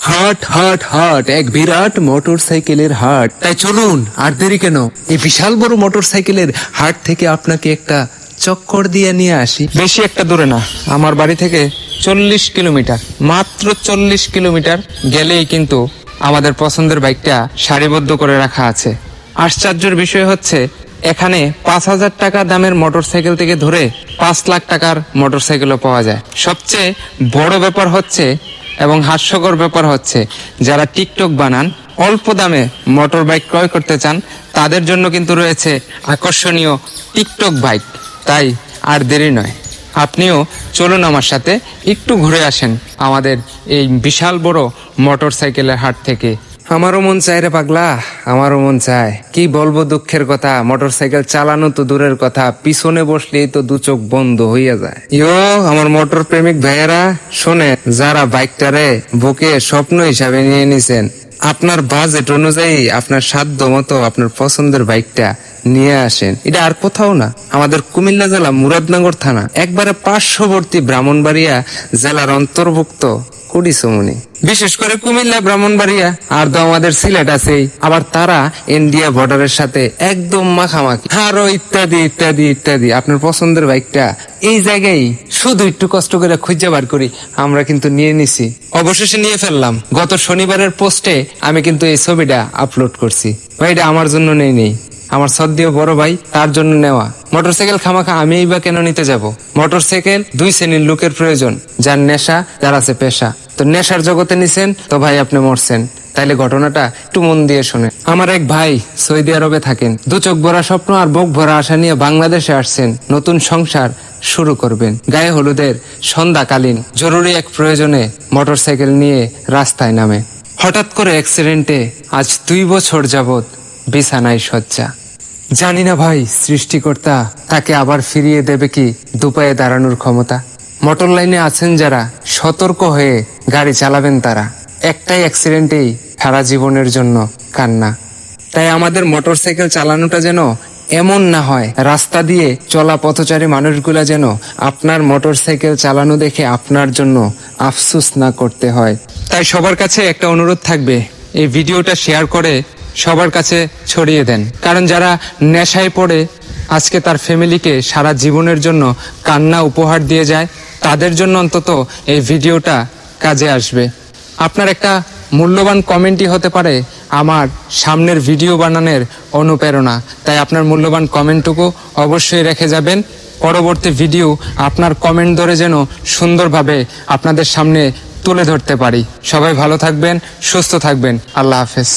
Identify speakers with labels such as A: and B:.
A: হাট হাট হাট, এক বিরাট মোটর সাইকেলের হাট। তাই চলুন, আর দেরি কেন, এই বিশাল বড় মোটর সাইকেলের হাট থেকে আপনাকে একটা চক্কর দিয়ে নিয়ে আসি।
B: বেশি একটা দূরে না, আমার বাড়ি থেকে 40 কিলোমিটার, মাত্র 40 কিলোমিটার গেলেই কিন্তু আমাদের পছন্দের বাইকটা সারিবদ্ধ করে রাখা আছে। আশ্চর্যের বিষয় হচ্ছে এখানে 5,000 টাকা দামের মোটরসাইকেল থেকে ধরে 5 লাখ টাকার মোটরসাইকেলও পাওয়া যায়। সবচেয়ে বড় ব্যাপার হচ্ছে এবং হাস্যকর ব্যাপার হচ্ছে, যারা টিকটক বানান, অল্প দামে মোটর বাইক ক্রয় করতে চান, তাদের জন্য কিন্তু রয়েছে আকর্ষণীয় টিকটক বাইক। তাই আর দেরি নয়, আপনিও চলুন আমার সাথে, একটু ঘুরে আসেন আমাদের এই বিশাল বড় মোটর সাইকেলের হাট থেকে।
A: আমারও মন চায় রে পাগলা, আমারও মন চায়। কি বলবো দুঃখের কথা, মোটর সাইকেল চালানো তো দূরের কথা, পিছনে বসলেই তো দু চোখ বন্ধ হইয়া যায়। ইয়ো আমার মোটর প্রেমিক ভাইয়েরা শোনে, যারা বাইকটারে বুকে স্বপ্ন হিসাবে নিয়ে নিছেন, আপনার বাজেট অনুযায়ী আপনার সাধ্য মতো আপনার পছন্দের বাইকটা নিয়ে আসেন। এটা আর কোথাও না, আমাদের কুমিল্লা জেলা মুরাদনগর থানা, একবারে পার্শ্ববর্তী ব্রাহ্মণবাড়িয়া জেলার অন্তর্ভুক্ত কুড়িচমনি। বিশেষ করে কুমিল্লা, ব্রাহ্মণবাড়িয়া আর তো আমাদের সিলেট আছেই, আবার তারা ইন্ডিয়া বর্ডারের সাথে একদম মাখামাখি, আরো ইত্যাদি ইত্যাদি ইত্যাদি। আপনার পছন্দের বাইকটা এই জায়গায় শুধু একটু কষ্ট করে খুঁজে বার করি, আমরা কিন্তু নিয়ে নিছি, অবশেষে নিয়ে ফেললাম। গত শনিবারের পোস্টে আমি কিন্তু এই ছবিটা আপলোড করছি। ভাই এটা আমার জন্য নেই, আমার সদ্য বড় ভাই, তার জন্য নেওয়া। মোটরসাইকেল খামাখা আমি বা কেন নিতে যাব? মোটরসাইকেল দুই শ্রেণীর লোকের প্রয়োজন, যার নেশা, যার আছে পেশা। তো নেশার জগতে নিছেন তো ভাই আপনি মরছেন। তাইলে ঘটনাটা একটু মন দিয়ে শুনে। আমার এক ভাই সৌদি আরবে থাকেন, দু চোখ ভরা স্বপ্ন আর বুক ভরা আশা নিয়ে বাংলাদেশে আসছেন, নতুন সংসার শুরু করবেন। গায়ে হলুদের সন্ধ্যাকালীন জরুরি এক প্রয়োজনে মোটরসাইকেল নিয়ে রাস্তায় নামে। হঠাৎ করে অ্যাক্সিডেন্টে আজ 2 বছর যাবত বিছানায় শয্যা। জানি না ভাই সৃষ্টিকর্তা তাকে আবার ফিরিয়ে দেবে কি দুপায়ে দাঁড়ানোর ক্ষমতা। মোটর লাইনে আছেন যারা, সতর্ক হয়ে গাড়ি চালাবেন তারা। একটাই অ্যাক্সিডেন্টেই সারা জীবনের জন্য কান্না। তাই আমাদের মোটরসাইকেল চালানোটা যেন এমন না হয়, রাস্তা দিয়ে চলা পথচারী মানুষগুলা যেন আপনার মোটরসাইকেল চালানো দেখে আপনার জন্য আফসোস না করতে হয়।
B: তাই সবার কাছে একটা অনুরোধ থাকবে, এই ভিডিওটা শেয়ার করে সবার কাছে ছড়িয়ে দেন। কারণ যারা নেশায় পড়ে আজকে তার ফ্যামিলিকে সারা জীবনের জন্য কান্না উপহার দিয়ে যায়, তাদের জন্য অন্তত এই ভিডিওটা কাজে আসবে। আপনার একটা মূল্যবান কমেন্টই হতে পারে আমার সামনের ভিডিও বানানোর অনুপ্রেরণা। তাই আপনার মূল্যবান কমেন্টটুকু অবশ্যই রেখে যাবেন। পরবর্তী ভিডিও আপনার কমেন্ট ধরে যেন সুন্দরভাবে আপনাদের সামনে তুলে ধরতে পারি। সবাই ভালো থাকবেন, সুস্থ থাকবেন। আল্লাহ হাফেজ।